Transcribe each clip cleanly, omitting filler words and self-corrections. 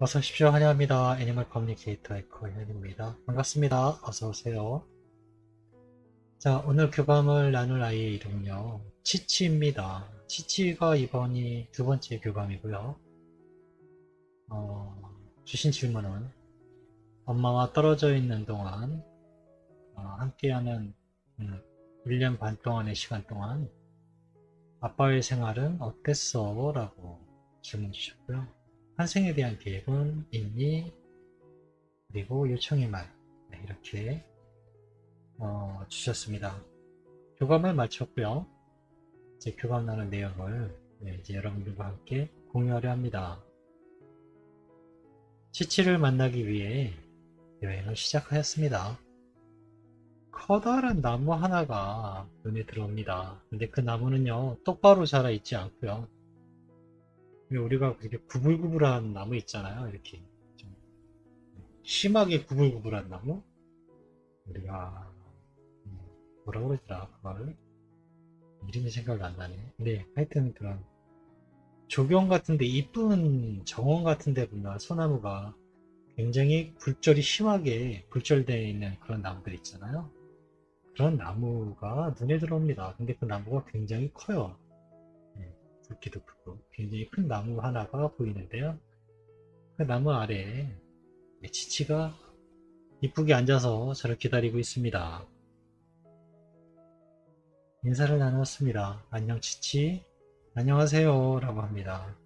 어서 오십시오. 환영합니다. 애니멀 커뮤니케이터 에코현입니다. 반갑습니다. 어서 오세요. 자, 오늘 교감을 나눌 아이의 이름은요. 치치입니다. 치치가 이번이 두 번째 교감이고요. 주신 질문은 엄마와 떨어져 있는 동안 함께하는 1년 반 동안의 시간 동안 아빠의 생활은 어땠어? 라고 질문 주셨고요. 환생에 대한 계획은 있니? 그리고 요청의 말 이렇게 주셨습니다. 교감을 마쳤고요. 이제 교감 나눈 내용을 이제 여러분들과 함께 공유하려 합니다. 치치를 만나기 위해 여행을 시작하였습니다. 커다란 나무 하나가 눈에 들어옵니다. 근데 그 나무는요, 똑바로 자라 있지 않고요. 우리가 이렇게 구불구불한 나무 있잖아요. 이렇게 좀 심하게 구불구불한 나무? 우리가 뭐라 그러더라 그거를 이름이 생각이 안 나네. 근데 하여튼 그런 조경 같은데 이쁜 정원 같은데 보면 소나무가 굉장히 굴절이 심하게 굴절되어 있는 그런 나무들 있잖아요. 그런 나무가 눈에 들어옵니다. 근데 그 나무가 굉장히 커요. 굵기도 크고 굉장히 큰 나무 하나가 보이는데요. 그 나무 아래에 치치가 이쁘게 앉아서 저를 기다리고 있습니다. 인사를 나누었습니다. 안녕 치치. 안녕하세요 라고 합니다.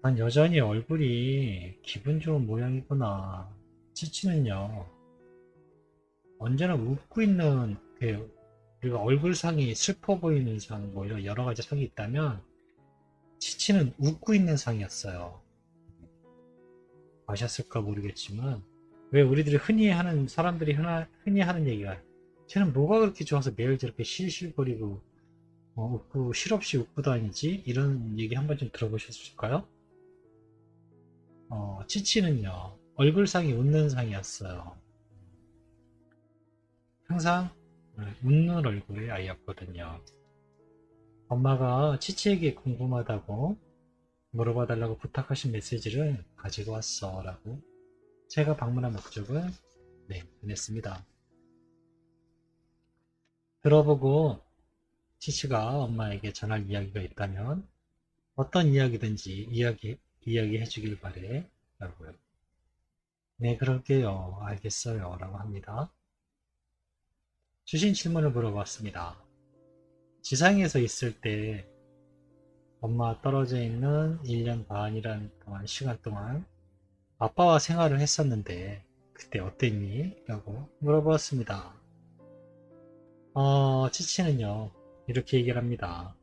난 여전히 얼굴이 기분 좋은 모양이구나. 치치는요, 언제나 웃고 있는, 우리가 얼굴상이 슬퍼 보이는 상, 뭐 이런 여러 가지 상이 있다면, 치치는 웃고 있는 상이었어요. 아셨을까 모르겠지만, 왜 우리들이 사람들이 흔히 하는 얘기가, 쟤는 뭐가 그렇게 좋아서 매일 저렇게 실실거리고, 웃고, 실없이 웃고 다니지? 이런 얘기 한번 좀 들어보셨을까요? 치치는요, 얼굴상이 웃는 상이었어요. 항상 웃는 얼굴의 아이였거든요. 엄마가 치치에게 궁금하다고 물어봐 달라고 부탁하신 메시지를 가지고 왔어 라고 제가 방문한 목적을 보냈습니다. 들어보고 치치가 엄마에게 전할 이야기가 있다면 어떤 이야기든지 이야기해 주길 바래 라고요. 네, 그럴게요. 알겠어요 라고 합니다. 주신 질문을 물어봤습니다. 지상에서 있을 때 엄마와 떨어져 있는 1년 반이란 시간 동안 아빠와 생활을 했었는데 그때 어땠니? 라고 물어보았습니다. 치치는요, 이렇게 얘기를 합니다.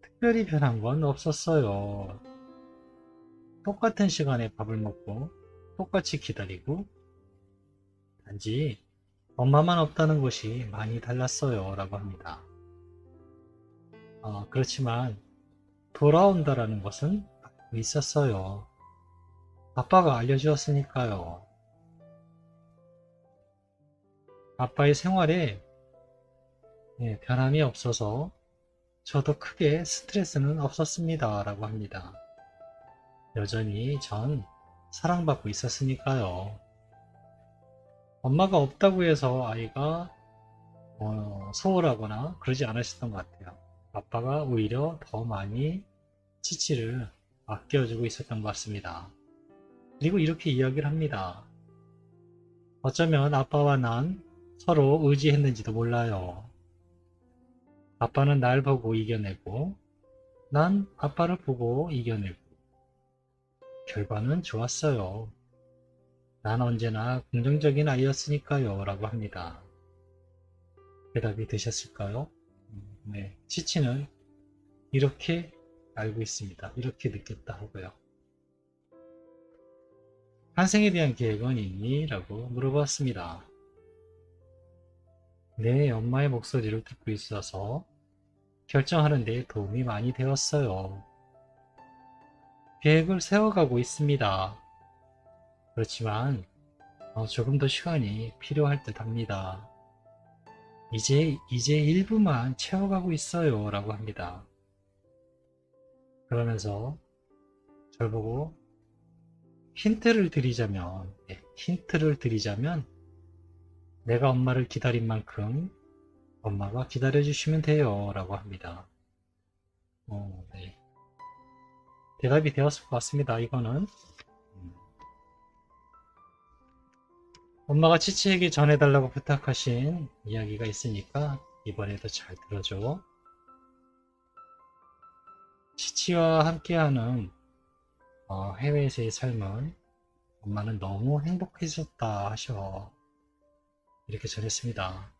특별히 변한 건 없었어요. 똑같은 시간에 밥을 먹고 똑같이 기다리고 단지 엄마만 없다는 것이 많이 달랐어요. 라고 합니다. 그렇지만 돌아온다라는 것은 알고 있었어요. 아빠가 알려주었으니까요. 아빠의 생활에 변함이 없어서 저도 크게 스트레스는 없었습니다. 라고 합니다. 여전히 전 사랑받고 있었으니까요. 엄마가 없다고 해서 아이가 소홀하거나 그러지 않으셨던 것 같아요. 아빠가 오히려 더 많이 치치를 아껴주고 있었던 것 같습니다. 그리고 이렇게 이야기를 합니다. 어쩌면 아빠와 난 서로 의지했는지도 몰라요. 아빠는 날 보고 이겨내고 난 아빠를 보고 이겨내고 결과는 좋았어요. 난 언제나 긍정적인 아이였으니까요. 라고 합니다. 대답이 되셨을까요? 네, 치치는 이렇게 알고 있습니다. 이렇게 느꼈다 하고요. 환생에 대한 계획은 있니? 라고 물어봤습니다. 네, 엄마의 목소리를 듣고 있어서 결정하는 데 도움이 많이 되었어요. 계획을 세워가고 있습니다. 그렇지만 조금 더 시간이 필요할 듯 합니다. 이제 일부만 채워가고 있어요. 라고 합니다. 그러면서 절 보고 힌트를 드리자면, 내가 엄마를 기다린 만큼 엄마가 기다려주시면 돼요. 라고 합니다. 네. 대답이 되었을 것 같습니다. 이거는. 엄마가 치치에게 전해달라고 부탁하신 이야기가 있으니까 이번에도 잘 들어줘. 치치와 함께하는 해외에서의 삶은 엄마는 너무 행복해졌다 하셔. 이렇게 전했습니다.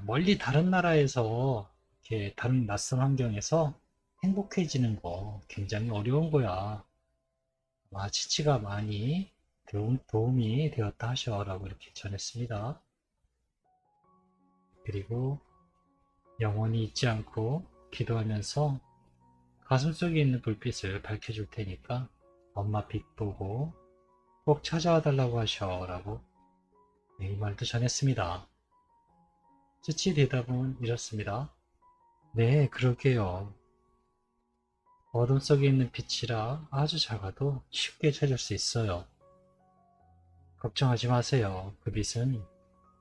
멀리 다른 나라에서 이렇게 다른 낯선 환경에서 행복해지는 거 굉장히 어려운 거야. 치치가 많이 도움이 되었다 하셔라고 이렇게 전했습니다. 그리고 영원히 잊지 않고 기도하면서 가슴속에 있는 불빛을 밝혀줄 테니까 엄마 빛 보고 꼭 찾아와 달라고 하셔라고 이 말도 전했습니다. 치치 대답은 이렇습니다. 네, 그러게요. 어둠 속에 있는 빛이라 아주 작아도 쉽게 찾을 수 있어요. 걱정하지 마세요. 그 빛은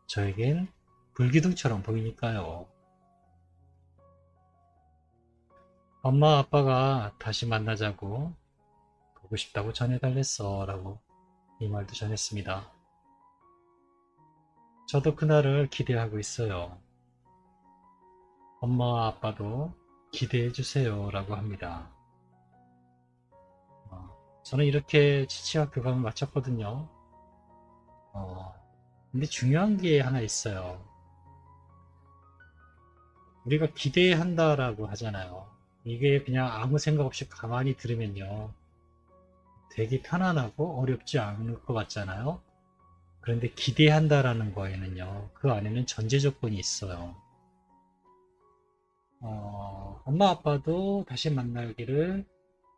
저에겐 불기둥처럼 보이니까요. 엄마 아빠가 다시 만나자고 보고 싶다고 전해달랬어 라고 이 말도 전했습니다. 저도 그날을 기대하고 있어요. 엄마와 아빠도 기대해 주세요 라고 합니다. 저는 이렇게 치치와 교감을 마쳤거든요. 근데 중요한 게 하나 있어요. 우리가 기대한다라고 하잖아요. 이게 그냥 아무 생각 없이 가만히 들으면요. 되게 편안하고 어렵지 않을 것 같잖아요. 그런데 기대한다라는 거에는요. 그 안에는 전제 조건이 있어요. 엄마 아빠도 다시 만나기를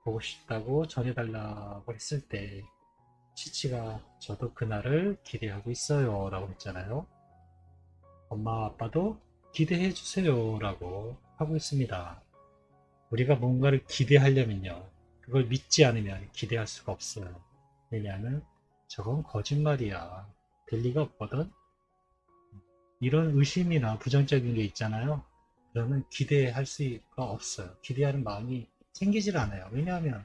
보고 싶다고 전해달라고 했을 때 치치가 저도 그날을 기대하고 있어요 라고 했잖아요. 엄마 아빠도 기대해 주세요 라고 하고 있습니다. 우리가 뭔가를 기대하려면요. 그걸 믿지 않으면 기대할 수가 없어요. 왜냐하면 저건 거짓말이야. 될 리가 없거든. 이런 의심이나 부정적인 게 있잖아요. 그러면 기대할 수가 없어요. 기대하는 마음이 생기질 않아요. 왜냐하면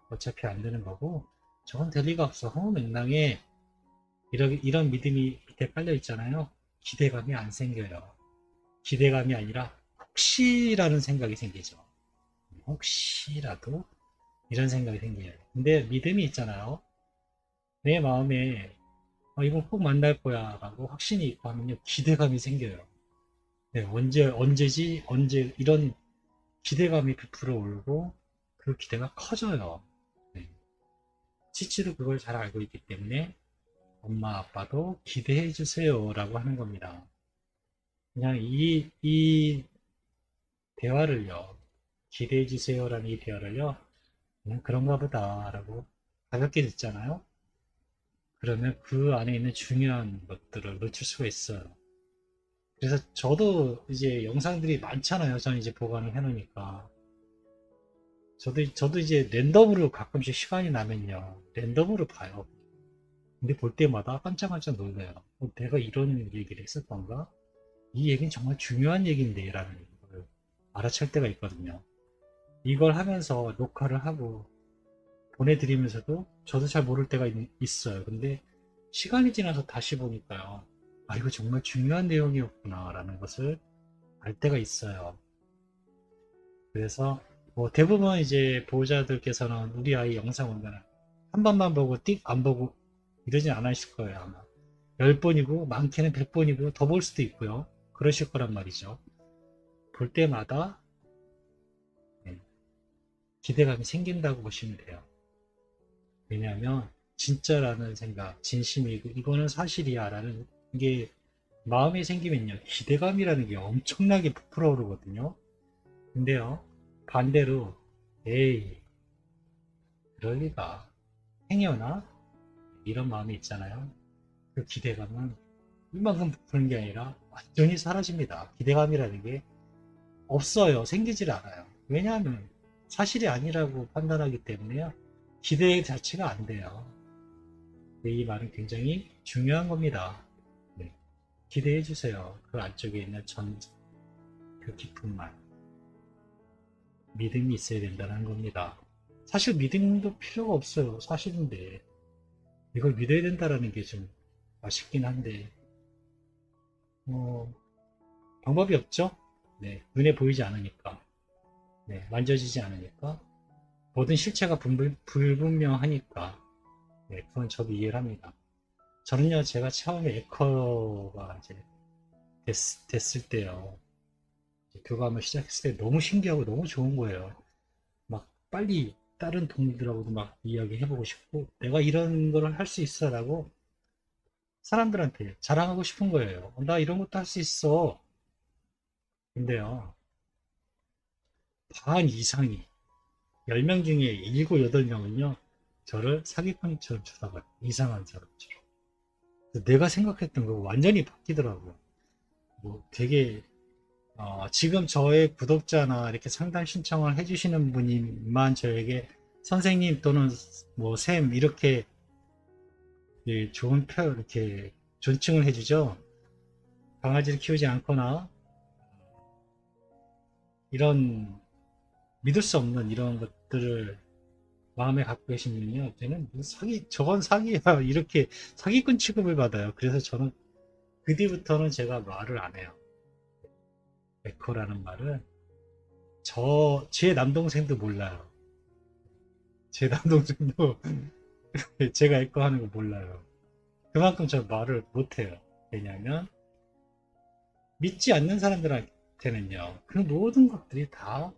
어차피 안 되는 거고 저건 될 리가 없어. 허무맹랑해. 이런 믿음이 밑에 깔려 있잖아요. 기대감이 안 생겨요. 기대감이 아니라 혹시라는 생각이 생기죠. 혹시라도 이런 생각이 생겨요. 근데 믿음이 있잖아요. 내 마음에 이건 꼭 만날 거야 라고 확신이 있고 하면요. 기대감이 생겨요. 네, 언제지? 언제 이런 기대감이 부풀어 오르고 그 기대가 커져요. 네. 치치도 그걸 잘 알고 있기 때문에 엄마 아빠도 기대해 주세요 라고 하는 겁니다. 그냥 이 대화를요. 기대해 주세요라는 이 대화를요. 그냥 그런가 보다 라고 가볍게 듣잖아요. 그러면 그 안에 있는 중요한 것들을 놓칠 수가 있어요. 그래서 저도 이제 영상들이 많잖아요. 저는 이제 보관을 해놓으니까. 저도 이제 랜덤으로 가끔씩 시간이 나면요. 랜덤으로 봐요. 근데 볼 때마다 깜짝깜짝 놀라요. 내가 이런 얘기를 했을 건가? 이 얘기는 정말 중요한 얘기인데 라는 걸 알아챌 때가 있거든요. 이걸 하면서 녹화를 하고 보내드리면서도 저도 잘 모를 때가 있어요. 근데 시간이 지나서 다시 보니까요. 이거 정말 중요한 내용이었구나 라는 것을 알 때가 있어요. 그래서 뭐 대부분 이제 보호자들께서는 우리 아이 영상 오면 한 번만 보고 띡 안 보고 이러진 않으실 거예요. 아마 10번이고 많게는 100번이고 더 볼 수도 있고요. 그러실 거란 말이죠. 볼 때마다 기대감이 생긴다고 보시면 돼요. 왜냐하면 진짜라는 생각, 진심이고 이거는 사실이야 라는 게 마음에 생기면요. 기대감이라는 게 엄청나게 부풀어 오르거든요. 근데요. 반대로 에이 그럴 리가 행여나 이런 마음이 있잖아요. 그 기대감은 이만큼 부푸는 게 아니라 완전히 사라집니다. 기대감이라는 게 없어요. 생기질 않아요. 왜냐하면 사실이 아니라고 판단하기 때문에요. 기대 자체가 안 돼요. 근데 이 말은 굉장히 중요한 겁니다. 네. 기대해 주세요. 그 안쪽에 있는 그 깊은 말. 믿음이 있어야 된다는 겁니다. 사실 믿음도 필요가 없어요. 사실인데. 이걸 믿어야 된다는 게 좀 아쉽긴 한데, 어, 방법이 없죠? 네. 눈에 보이지 않으니까. 네. 만져지지 않으니까. 모든 실체가 불분명하니까. 네. 그건 저도 이해를 합니다. 저는요, 제가 처음에 에커가 이제 됐을 때요. 교감을 시작했을 때 너무 신기하고 너무 좋은 거예요. 막 빨리 다른 동료들하고도 막 이야기해보고 싶고, 내가 이런 거를 할 수 있어라고 사람들한테 자랑하고 싶은 거예요. 나 이런 것도 할 수 있어. 근데요, 반 이상이, 10명 중에 7, 8명은요, 저를 사기꾼처럼 쳐다봐요. 이상한 사람처럼. 내가 생각했던 거 완전히 바뀌더라고요. 뭐 되게 지금 저의 구독자나 이렇게 상담 신청을 해주시는 분이만 저에게 선생님 또는 뭐 쌤 이렇게 좋은 이렇게 존칭을 해주죠. 강아지를 키우지 않거나 이런 믿을 수 없는 이런 것들을 마음에 갖고 계신 분이요. 저는 저건 사기야. 이렇게 사기꾼 취급을 받아요. 그래서 저는 그 뒤부터는 제가 말을 안 해요. 에코라는 말은 제 남동생도 몰라요. 제 남동생도 제가 에코 하는 거 몰라요. 그만큼 저 말을 못해요. 왜냐하면 믿지 않는 사람들한테는요, 그 모든 것들이 다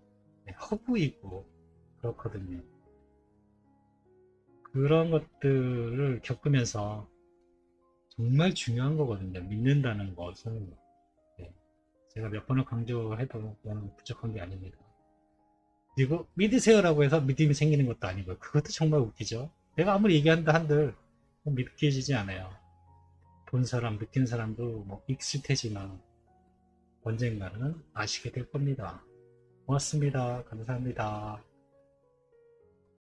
허구이고 그렇거든요. 그런 것들을 겪으면서 정말 중요한 거거든요. 믿는다는 것은. 네, 제가 몇 번을 강조해도 그건 부족한 게 아닙니다. 그리고 믿으세요라고 해서 믿음이 생기는 것도 아니고요. 그것도 정말 웃기죠. 내가 아무리 얘기한다 한들 믿겨지지 않아요. 본 사람, 느낀 사람도 뭐 익숙해지만 언젠가는 아시게 될 겁니다. 고맙습니다. 감사합니다.